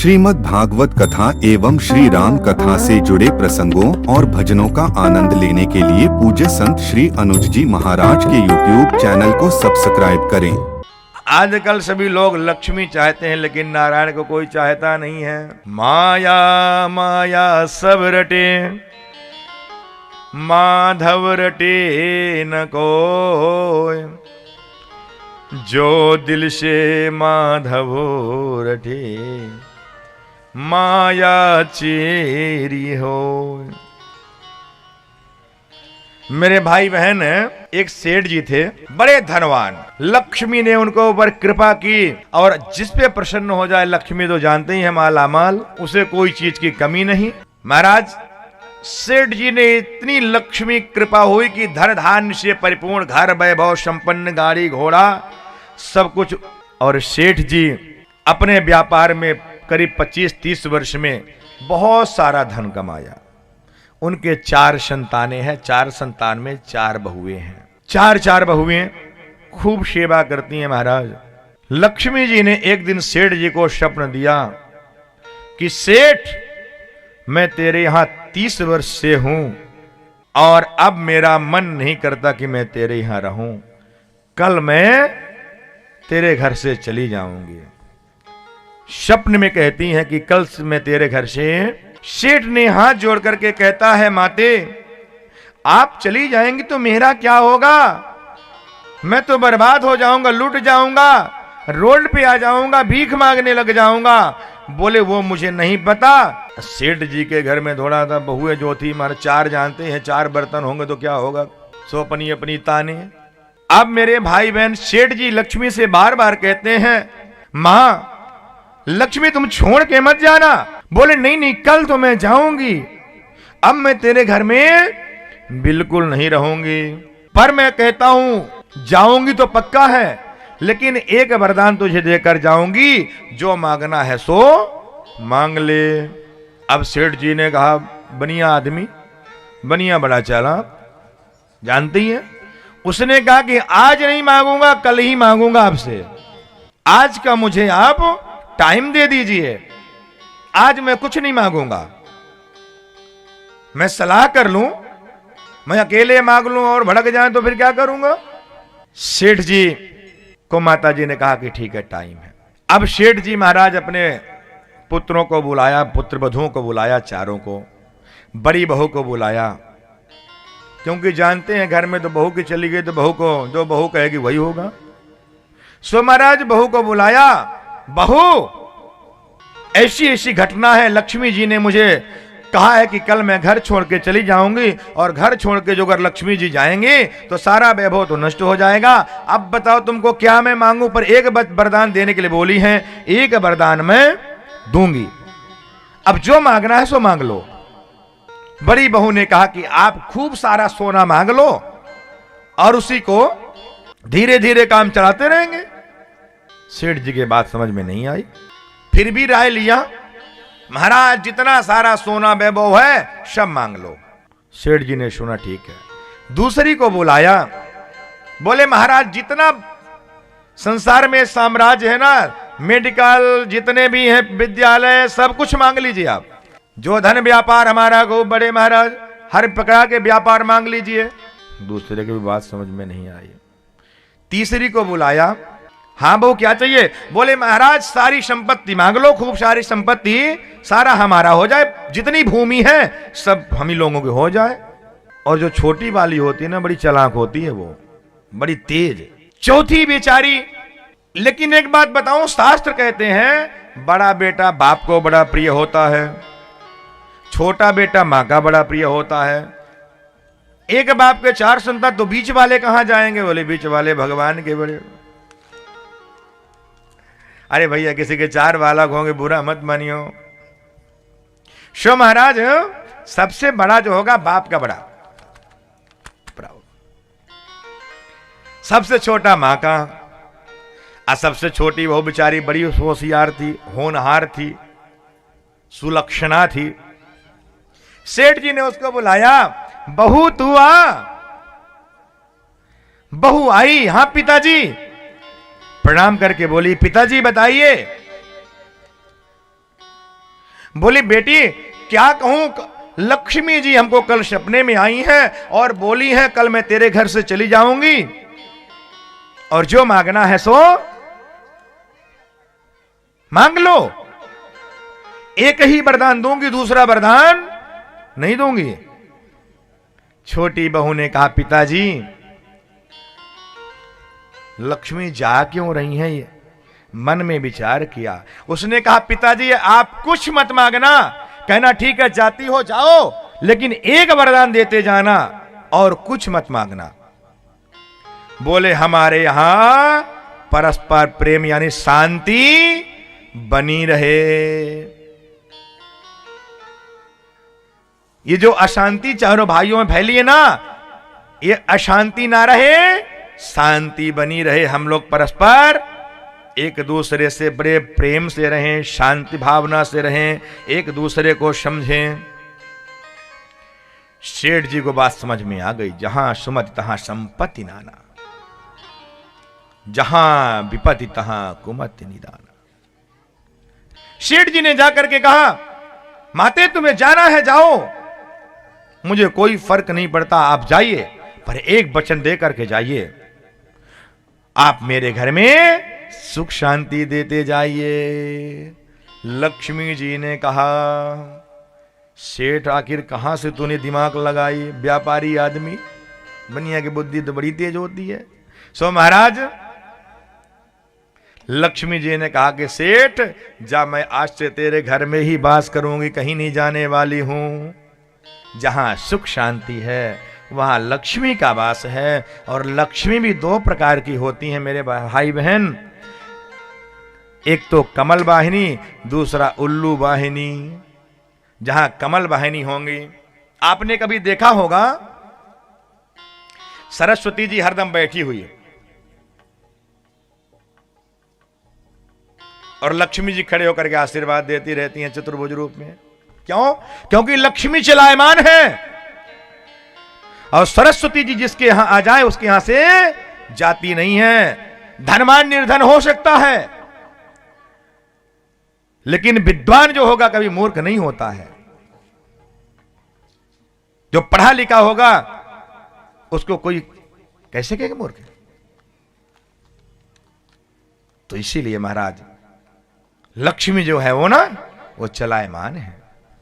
श्रीमद् भागवत कथा एवं श्री राम कथा से जुड़े प्रसंगों और भजनों का आनंद लेने के लिए पूज्य संत श्री अनुज जी महाराज के YouTube चैनल को सब्सक्राइब करें। आजकल सभी लोग लक्ष्मी चाहते हैं, लेकिन नारायण को कोई चाहता नहीं है। माया माया सब रटे, माधव रटे न कोय, जो दिल से माधव रटे माया चेरी हो। मेरे भाई बहन एक सेठ जी थे, बड़े धनवान। लक्ष्मी ने उनको ऊपर कृपा की, और जिस पे प्रसन्न हो जाए लक्ष्मी तो जानते ही है माला माल, उसे कोई चीज की कमी नहीं। महाराज सेठ जी ने इतनी लक्ष्मी कृपा हुई कि धन धान्य से परिपूर्ण घर, वैभव संपन्न, गाड़ी घोड़ा सब कुछ। और सेठ जी अपने व्यापार में करीब 25-30 वर्ष में बहुत सारा धन कमाया। उनके 4 संतानें हैं, 4 संतान में 4 बहुएं हैं। 4 बहुएं खूब सेवा करती हैं। महाराज लक्ष्मी जी ने एक दिन सेठ जी को स्वप्न दिया कि सेठ, मैं तेरे यहां 30 वर्ष से हूं और अब मेरा मन नहीं करता कि मैं तेरे यहां रहूं। कल मैं तेरे घर से चली जाऊंगी। स्वप्न में कहती हैं कि कल मैं तेरे घर से। सेठ ने हाथ जोड़ करके कहता है, माते आप चली जाएंगी तो मेरा क्या होगा? मैं तो बर्बाद हो जाऊंगा, लूट जाऊंगा, रोड पे आ जाऊंगा, भीख मांगने लग जाऊंगा। बोले वो मुझे नहीं पता। सेठ जी के घर में थोड़ा था बहुएं जो थी, हमारे 4 जानते हैं, 4 बर्तन होंगे तो क्या होगा, सो अपनी अपनी ताने। अब मेरे भाई बहन सेठ जी लक्ष्मी से बार बार कहते हैं, मां लक्ष्मी तुम छोड़ के मत जाना। बोले नहीं नहीं, कल तो मैं जाऊंगी, अब मैं तेरे घर में बिल्कुल नहीं रहूंगी। पर मैं कहता हूं जाऊंगी तो पक्का है, लेकिन एक वरदान तुझे देकर जाऊंगी, जो मांगना है सो मांग ले। अब सेठ जी ने कहा, बनिया आदमी, बनिया बड़ा चालाक, जानती है। उसने कहा कि आज नहीं मांगूंगा, कल ही मांगूंगा आपसे। आज का मुझे आप टाइम दे दीजिए, आज मैं कुछ नहीं मांगूंगा। मैं सलाह कर लूं, मैं अकेले मांग लूं और भड़क जाए तो फिर क्या करूंगा। सेठ जी को माता जी ने कहा कि ठीक है, टाइम है। अब सेठ जी महाराज अपने पुत्रों को बुलाया, पुत्र वधुओं को बुलाया, 4 को, बड़ी बहू को बुलाया, क्योंकि जानते हैं घर में तो बहू की चली गई तो बहू को जो बहू कहेगी वही होगा। सो महाराज बहू को बुलाया। बहू, ऐसी ऐसी घटना है, लक्ष्मी जी ने मुझे कहा है कि कल मैं घर छोड़ के चली जाऊंगी, और घर छोड़ के जो अगर लक्ष्मी जी जाएंगे तो सारा वैभव तो नष्ट हो जाएगा। अब बताओ तुमको क्या मैं मांगू? पर एक वरदान देने के लिए बोली है, एक वरदान मैं दूंगी, अब जो मांगना है सो मांग लो। बड़ी बहू ने कहा कि आप खूब सारा सोना मांग लो और उसी को धीरे धीरे काम चलाते रहेंगे। सेठ जी की बात समझ में नहीं आई, फिर भी राय लिया, महाराज जितना सारा सोना वैभव है सब मांग लो। सेठ जी ने सुना, ठीक है। दूसरी को बुलाया, बोले महाराज जितना संसार में साम्राज्य है ना, मेडिकल जितने भी हैं, विद्यालय, सब कुछ मांग लीजिए आप। जो धन व्यापार हमारा को बड़े महाराज, हर प्रकार के व्यापार मांग लीजिए। दूसरे की भी बात समझ में नहीं आई। तीसरी को बुलाया, हाँ बहू क्या चाहिए? बोले महाराज सारी संपत्ति मांग लो, खूब सारी संपत्ति, सारा हमारा हो जाए, जितनी भूमि है सब हम ही लोगों की हो जाए। और जो छोटी वाली होती है ना, बड़ी चालाक होती है, वो बड़ी तेज। चौथी बेचारी, लेकिन एक बात बताऊं, शास्त्र कहते हैं बड़ा बेटा बाप को बड़ा प्रिय होता है, छोटा बेटा मां का बड़ा प्रिय होता है। एक बाप के 4 संतान, तो बीच वाले कहां जाएंगे? बोले बीच वाले भगवान के बड़े। अरे भैया किसी के 4 बालक होंगे, बुरा मत मानियो। शो महाराज सबसे बड़ा जो होगा बाप का बड़ा, सबसे छोटा मां का, और सबसे छोटी वो बेचारी बड़ी होशियार थी, होनहार थी, सुलक्षणा थी। सेठ जी ने उसको बुलाया, बहू तू आ। बहू आई, हाँ पिताजी। प्रणाम करके बोली, पिताजी बताइए। बोली बेटी क्या कहूं, लक्ष्मी जी हमको कल सपने में आई हैं और बोली हैं कल मैं तेरे घर से चली जाऊंगी और जो मांगना है सो मांग लो। एक ही वरदान दूंगी, दूसरा वरदान नहीं दूंगी। छोटी बहू ने कहा पिताजी लक्ष्मी जा क्यों रही हैं, ये मन में विचार किया। उसने कहा पिताजी आप कुछ मत मांगना, कहना ठीक है जाती हो जाओ, लेकिन एक वरदान देते जाना और कुछ मत मांगना। बोले हमारे यहां परस्पर प्रेम यानी शांति बनी रहे। ये जो अशांति चारों भाइयों में फैली है ना, ये अशांति ना रहे, शांति बनी रहे। हम लोग परस्पर एक दूसरे से बड़े प्रेम से रहें, शांति भावना से रहें, एक दूसरे को समझें। सेठ जी को बात समझ में आ गई। जहां सुमति तहां संपत्ति नाना, जहां विपत्ति तहां कुमति निदाना। सेठ जी ने जाकर के कहा माते तुम्हें जाना है जाओ, मुझे कोई फर्क नहीं पड़ता, आप जाइए, पर एक वचन दे करके जाइए, आप मेरे घर में सुख शांति देते जाइए। लक्ष्मी जी ने कहा सेठ आखिर कहां से तूने दिमाग लगाई, व्यापारी आदमी, बनिया की बुद्धि तो बड़ी तेज होती है। सो महाराज लक्ष्मी जी ने कहा कि सेठ जा, मैं आज से तेरे घर में ही वास करूंगी, कहीं नहीं जाने वाली हूं। जहां सुख शांति है वहां लक्ष्मी का वास है। और लक्ष्मी भी दो प्रकार की होती हैं मेरे भाई बहन, एक तो कमल वाहिनी, दूसरा उल्लू वाहिनी। जहां कमल वाहिनी होंगी, आपने कभी देखा होगा सरस्वती जी हरदम बैठी हुई है और लक्ष्मी जी खड़े होकर के आशीर्वाद देती रहती हैं चतुर्भुज रूप में। क्यों? क्योंकि लक्ष्मी चलायमान है और सरस्वती जी जिसके यहां आ जाए उसके यहां से जाती नहीं है। धनवान निर्धन हो सकता है, लेकिन विद्वान जो होगा कभी मूर्ख नहीं होता है। जो पढ़ा लिखा होगा उसको कोई कैसे कहेगा मूर्ख। तो इसीलिए महाराज लक्ष्मी जो है वो ना, वो चलायमान है।